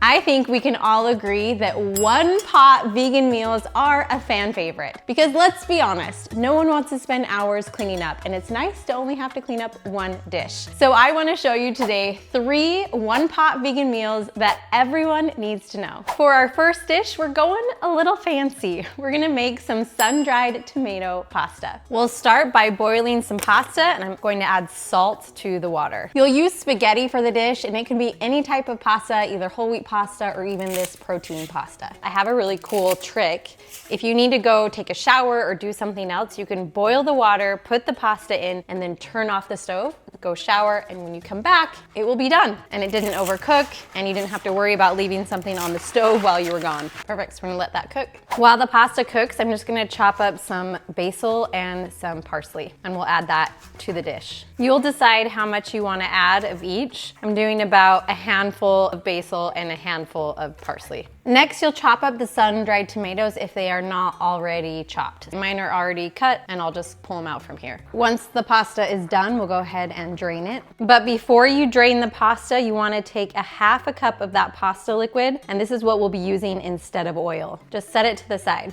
I think we can all agree that one pot vegan meals are a fan favorite. Because let's be honest, no one wants to spend hours cleaning up, and it's nice to only have to clean up one dish. So I want to show you today 3 one-pot vegan meals that everyone needs to know. For our first dish, we're going a little fancy. We're gonna make some sun-dried tomato pasta. We'll start by boiling some pasta, and I'm going to add salt to the water. You'll use spaghetti for the dish, and it can be any type of pasta, either whole wheat pasta or even this protein pasta. I have a really cool trick. If you need to go take a shower or do something else, you can boil the water, put the pasta in, and then turn off the stove, go shower, and when you come back, it will be done. And it didn't overcook, and you didn't have to worry about leaving something on the stove while you were gone. Perfect, so we're gonna let that cook. While the pasta cooks, I'm just gonna chop up some basil and some parsley, and we'll add that to the dish. You'll decide how much you wanna add of each. I'm doing about a handful of basil and a handful of parsley. Next, you'll chop up the sun-dried tomatoes if they are not already chopped. Mine are already cut, and I'll just pull them out from here. Once the pasta is done, we'll go ahead and drain it. But before you drain the pasta, you wanna take a half a cup of that pasta liquid, and this is what we'll be using instead of oil. Just set it to the side.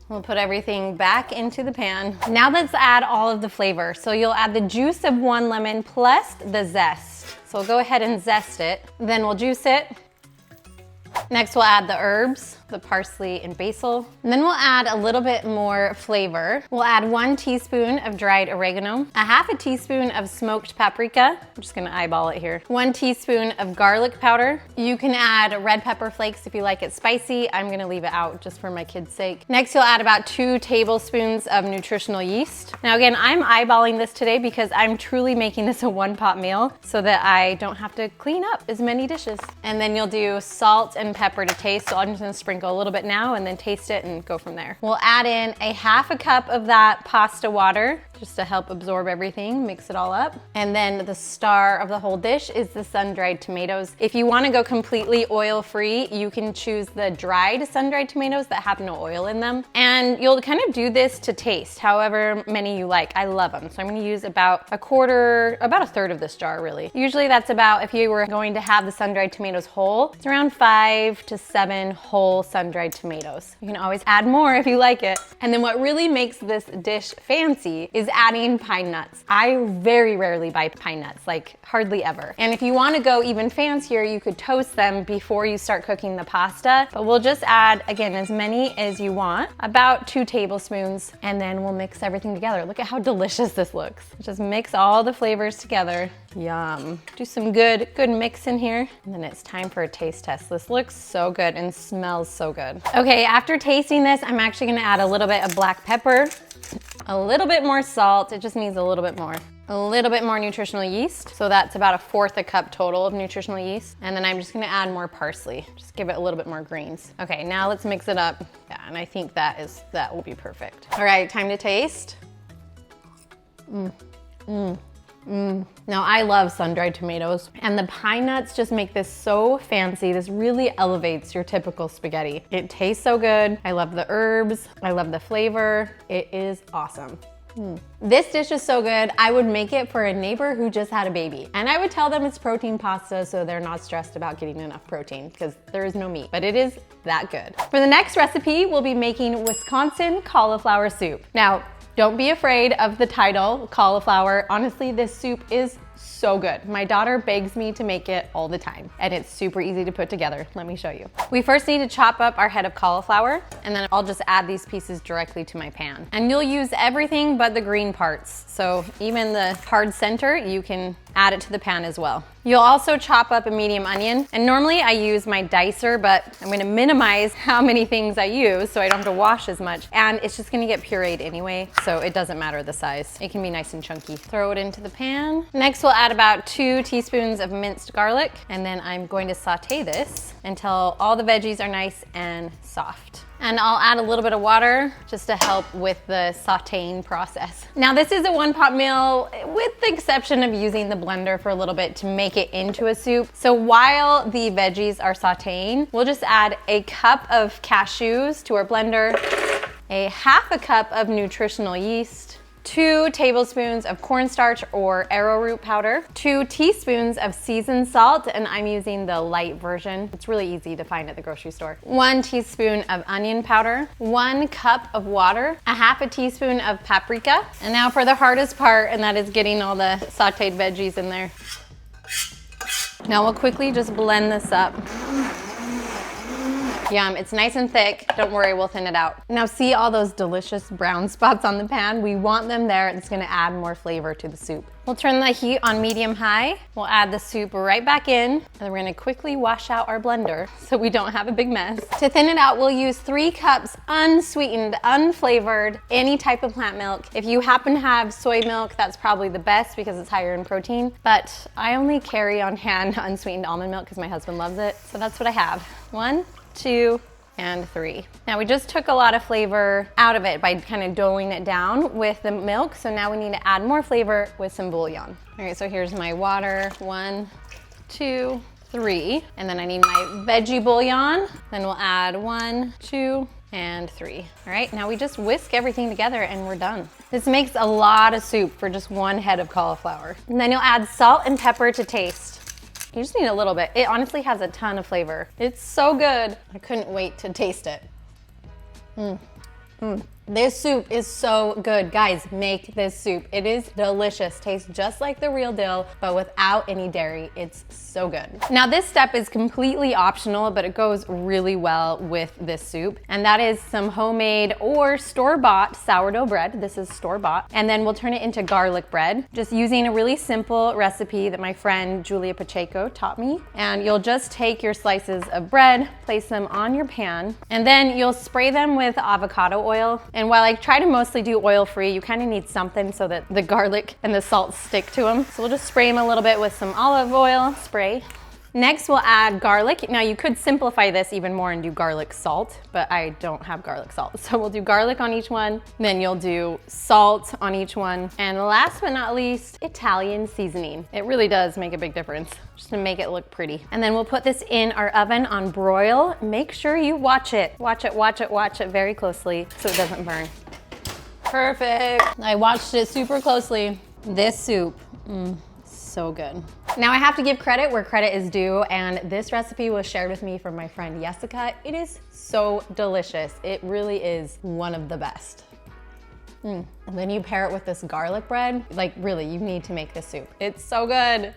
We'll put everything back into the pan. Now let's add all of the flavor. So you'll add the juice of 1 lemon plus the zest. So we'll go ahead and zest it. Then we'll juice it. Next, we'll add the herbs, the parsley and basil. And then we'll add a little bit more flavor. We'll add 1 teaspoon of dried oregano, a half a teaspoon of smoked paprika. I'm just gonna eyeball it here. 1 teaspoon of garlic powder. You can add red pepper flakes if you like it spicy. I'm gonna leave it out just for my kids' sake. Next, you'll add about 2 tablespoons of nutritional yeast. Now again, I'm eyeballing this today because I'm truly making this a one-pot meal so that I don't have to clean up as many dishes. And then you'll do salt and pepper to taste. So I'm just gonna sprinkle a little bit now and then taste it and go from there. We'll add in a half a cup of that pasta water just to help absorb everything, mix it all up. And then the star of the whole dish is the sun-dried tomatoes. If you wanna go completely oil-free, you can choose the dried sun-dried tomatoes that have no oil in them. And you'll kind of do this to taste, however many you like. I love them. So I'm gonna use about a third of this jar really. Usually that's about, if you were going to have the sun-dried tomatoes whole, it's around 5 to 7 whole sun-dried tomatoes. You can always add more if you like it. And then what really makes this dish fancy is adding pine nuts. I very rarely buy pine nuts, like hardly ever. And if you want to go even fancier, you could toast them before you start cooking the pasta. But we'll just add, again, as many as you want, about 2 tablespoons, and then we'll mix everything together. Look at how delicious this looks. Just mix all the flavors together. Yum. Do some good mix in here. And then it's time for a taste test. This looks so good and smells so good. Okay, after tasting this, I'm actually gonna add a little bit of black pepper, a little bit more salt. It just needs a little bit more. A little bit more nutritional yeast. So that's about 1/4 a cup total of nutritional yeast. And then I'm just gonna add more parsley. Just give it a little bit more greens. Okay, now let's mix it up. Yeah, and I think that will be perfect. All right, time to taste. Now I love sun-dried tomatoes, and the pine nuts just make this so fancy. This really elevates your typical spaghetti. It tastes so good. I love the herbs. I love the flavor. It is awesome. This dish is so good, I would make it for a neighbor who just had a baby. And I would tell them it's protein pasta so they're not stressed about getting enough protein because there is no meat, but it is that good. For the next recipe, we'll be making Wisconsin cauliflower soup. Now, don't be afraid of the title, cauliflower. Honestly, this soup is so good. My daughter begs me to make it all the time, and it's super easy to put together. Let me show you. We first need to chop up our head of cauliflower, and then I'll just add these pieces directly to my pan. And you'll use everything but the green parts. So even the hard center, you can add it to the pan as well. You'll also chop up a medium onion, and normally I use my dicer, but I'm gonna minimize how many things I use so I don't have to wash as much, and it's just gonna get pureed anyway, so it doesn't matter the size. It can be nice and chunky. Throw it into the pan. Next, we'll add about 2 teaspoons of minced garlic, and then I'm going to saute this until all the veggies are nice and soft. And I'll add a little bit of water just to help with the sauteing process. Now this is a one-pot meal with the exception of using the blender for a little bit to make it into a soup. So while the veggies are sauteing, we'll just add a cup of cashews to our blender, a half a cup of nutritional yeast, 2 tablespoons of cornstarch or arrowroot powder, 2 teaspoons of seasoned salt, and I'm using the light version. It's really easy to find at the grocery store. 1 teaspoon of onion powder, 1 cup of water, a half a teaspoon of paprika. And now for the hardest part, and that is getting all the sauteed veggies in there. Now we'll quickly just blend this up. Yum, it's nice and thick. Don't worry, we'll thin it out. Now see all those delicious brown spots on the pan? We want them there. It's gonna add more flavor to the soup. We'll turn the heat on medium-high. We'll add the soup right back in, and then we're gonna quickly wash out our blender so we don't have a big mess. To thin it out, we'll use 3 cups unsweetened, unflavored, any type of plant milk. If you happen to have soy milk, that's probably the best because it's higher in protein, but I only carry on hand unsweetened almond milk because my husband loves it, so that's what I have. 1, 2, and 3. Now we just took a lot of flavor out of it by kind of doling it down with the milk, so now we need to add more flavor with some bouillon. All right, so here's my water, 1, 2, 3, and then I need my veggie bouillon. Then we'll add 1, 2, and 3. All right, now we just whisk everything together and we're done. This makes a lot of soup for just 1 head of cauliflower. And then you'll add salt and pepper to taste. You just need a little bit. It honestly has a ton of flavor. It's so good. I couldn't wait to taste it. This soup is so good. Guys, make this soup. It is delicious. Tastes just like the real deal, but without any dairy. It's so good. Now this step is completely optional, but it goes really well with this soup. And that is some homemade or store-bought sourdough bread. This is store-bought. And then we'll turn it into garlic bread, just using a really simple recipe that my friend Julia Pacheco taught me. And you'll just take your slices of bread, place them on your pan, and then you'll spray them with avocado oil. And while I try to mostly do oil-free, you kind of need something so that the garlic and the salt stick to them. So we'll just spray them a little bit with some olive oil spray. Next, we'll add garlic. Now you could simplify this even more and do garlic salt, but I don't have garlic salt. So we'll do garlic on each one, then you'll do salt on each one. And last but not least, Italian seasoning. It really does make a big difference, just to make it look pretty. And then we'll put this in our oven on broil. Make sure you watch it. Watch it very closely so it doesn't burn. Perfect. I watched it super closely. This soup, so good. Now I have to give credit where credit is due, and this recipe was shared with me from my friend Jessica. It is so delicious. It really is one of the best. And then you pair it with this garlic bread. Like really, you need to make this soup. It's so good.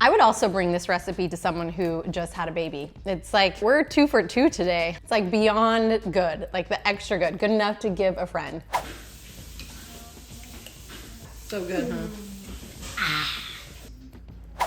I would also bring this recipe to someone who just had a baby. It's like, we're 2 for 2 today. It's like beyond good, like the extra good, good enough to give a friend. So good, huh?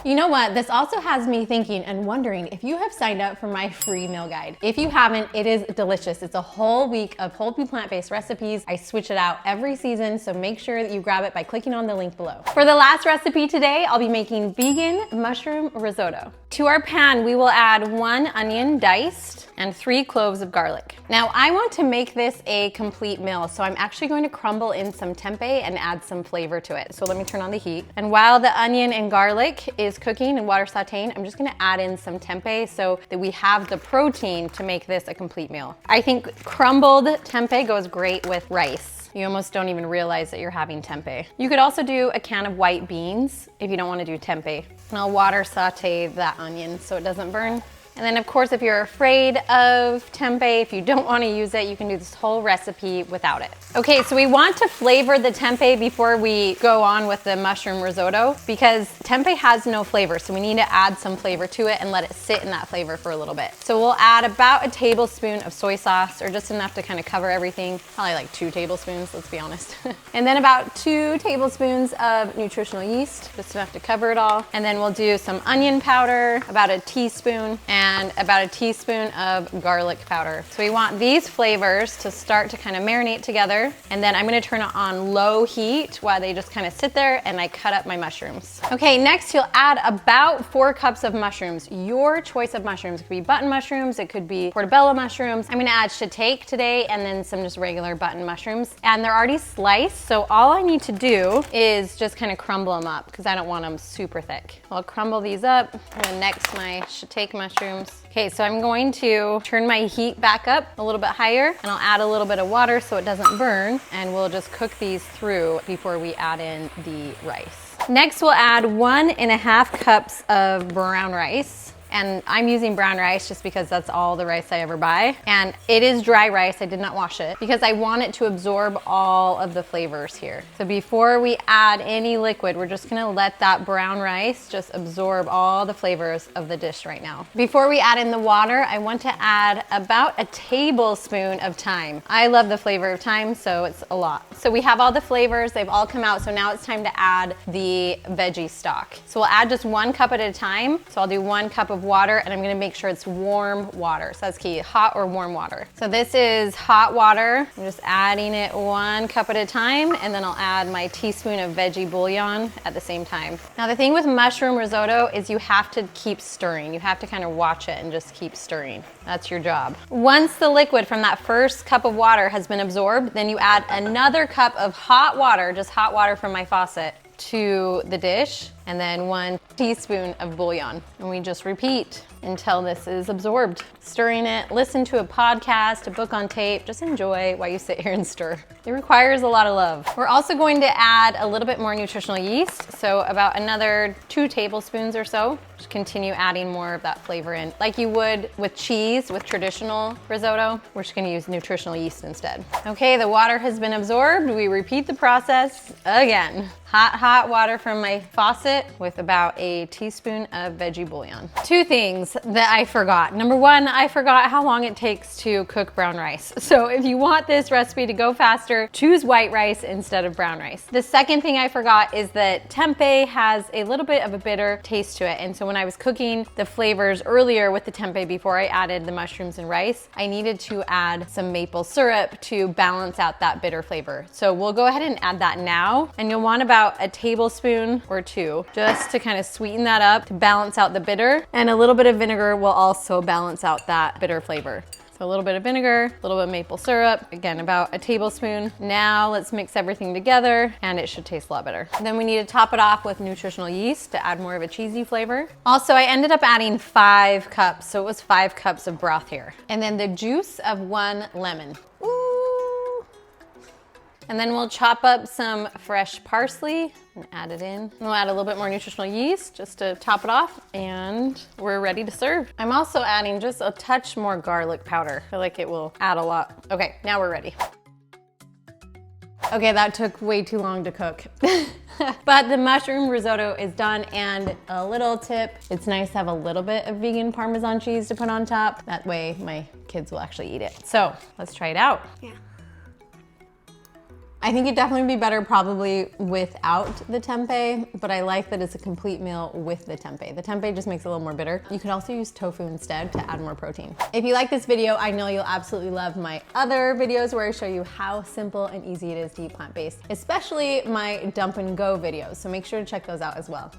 You know what? This also has me thinking and wondering if you have signed up for my free meal guide. If you haven't, it is delicious. It's a whole week of whole food plant-based recipes. I switch it out every season, so make sure that you grab it by clicking on the link below. For the last recipe today, I'll be making vegan mushroom risotto. To our pan, we will add 1 onion diced and 3 cloves of garlic. Now, I want to make this a complete meal, so I'm actually going to crumble in some tempeh and add some flavor to it. So let me turn on the heat. And while the onion and garlic is cooking and water sauteing, I'm just gonna add in some tempeh so that we have the protein to make this a complete meal. I think crumbled tempeh goes great with rice. You almost don't even realize that you're having tempeh. You could also do a can of white beans if you don't want to do tempeh. And I'll water saute that onion so it doesn't burn. And then of course, if you're afraid of tempeh, if you don't want to use it, you can do this whole recipe without it. Okay, so we want to flavor the tempeh before we go on with the mushroom risotto because tempeh has no flavor. So we need to add some flavor to it and let it sit in that flavor for a little bit. So we'll add about a tablespoon of soy sauce, or just enough to kind of cover everything. Probably like 2 tablespoons, let's be honest. And then about 2 tablespoons of nutritional yeast, just enough to cover it all. And then we'll do some onion powder, about a teaspoon, and about a teaspoon of garlic powder. So we want these flavors to start to kind of marinate together. And then I'm gonna turn it on low heat while they just kind of sit there, and I cut up my mushrooms. Okay, next you'll add about 4 cups of mushrooms. Your choice of mushrooms. It could be button mushrooms, it could be portobello mushrooms. I'm gonna add shiitake today, and then some just regular button mushrooms. And they're already sliced, so all I need to do is just kind of crumble them up because I don't want them super thick. I'll crumble these up, and then next my shiitake mushrooms. mushrooms. Okay, so I'm going to turn my heat back up a little bit higher, and I'll add a little bit of water so it doesn't burn, and we'll just cook these through before we add in the rice. Next, we'll add 1.5 cups of brown rice. And I'm using brown rice just because that's all the rice I ever buy. And it is dry rice, I did not wash it, because I want it to absorb all of the flavors here. So before we add any liquid, we're just gonna let that brown rice just absorb all the flavors of the dish right now. Before we add in the water, I want to add about a tablespoon of thyme. I love the flavor of thyme, so it's a lot. So we have all the flavors, they've all come out, so now it's time to add the veggie stock. So we'll add just 1 cup at a time. So I'll do 1 cup of water, and I'm gonna make sure it's warm water. So that's key, hot or warm water. So this is hot water. I'm just adding it 1 cup at a time, and then I'll add my teaspoon of veggie bouillon at the same time. Now the thing with mushroom risotto is you have to keep stirring. You have to kind of watch it and just keep stirring. That's your job. Once the liquid from that first cup of water has been absorbed, then you add another cup of hot water, just hot water from my faucet, to the dish, and then 1 teaspoon of bouillon. And we just repeat until this is absorbed. Stirring it, listen to a podcast, a book on tape, just enjoy while you sit here and stir. It requires a lot of love. We're also going to add a little bit more nutritional yeast, so about another 2 tablespoons or so. Just continue adding more of that flavor in. Like you would with cheese, with traditional risotto, we're just gonna use nutritional yeast instead. Okay, the water has been absorbed. We repeat the process again. Hot water from my faucet with about a teaspoon of veggie bouillon. 2 things that I forgot. Number 1, I forgot how long it takes to cook brown rice. So if you want this recipe to go faster, choose white rice instead of brown rice. The second thing I forgot is that tempeh has a little bit of a bitter taste to it. And so when I was cooking the flavors earlier with the tempeh before I added the mushrooms and rice, I needed to add some maple syrup to balance out that bitter flavor. So we'll go ahead and add that now. And you'll want about a tablespoon or 2 just to kind of sweeten that up to balance out the bitter. And a little bit of vinegar will also balance out that bitter flavor. So a little bit of vinegar, a little bit of maple syrup, again, about a tablespoon. Now let's mix everything together and it should taste a lot better. Then we need to top it off with nutritional yeast to add more of a cheesy flavor. Also, I ended up adding 5 cups, so it was 5 cups of broth here. And then the juice of 1 lemon. Ooh. And then we'll chop up some fresh parsley and add it in. And we'll add a little bit more nutritional yeast just to top it off, and we're ready to serve. I'm also adding just a touch more garlic powder. I feel like it will add a lot. Okay, now we're ready. Okay, that took way too long to cook. But the mushroom risotto is done, and a little tip, it's nice to have a little bit of vegan Parmesan cheese to put on top. That way my kids will actually eat it. So let's try it out. Yeah. I think it'd definitely be better probably without the tempeh, but I like that it's a complete meal with the tempeh. The tempeh just makes it a little more bitter. You could also use tofu instead to add more protein. If you like this video, I know you'll absolutely love my other videos where I show you how simple and easy it is to eat plant-based, especially my dump and go videos. So make sure to check those out as well.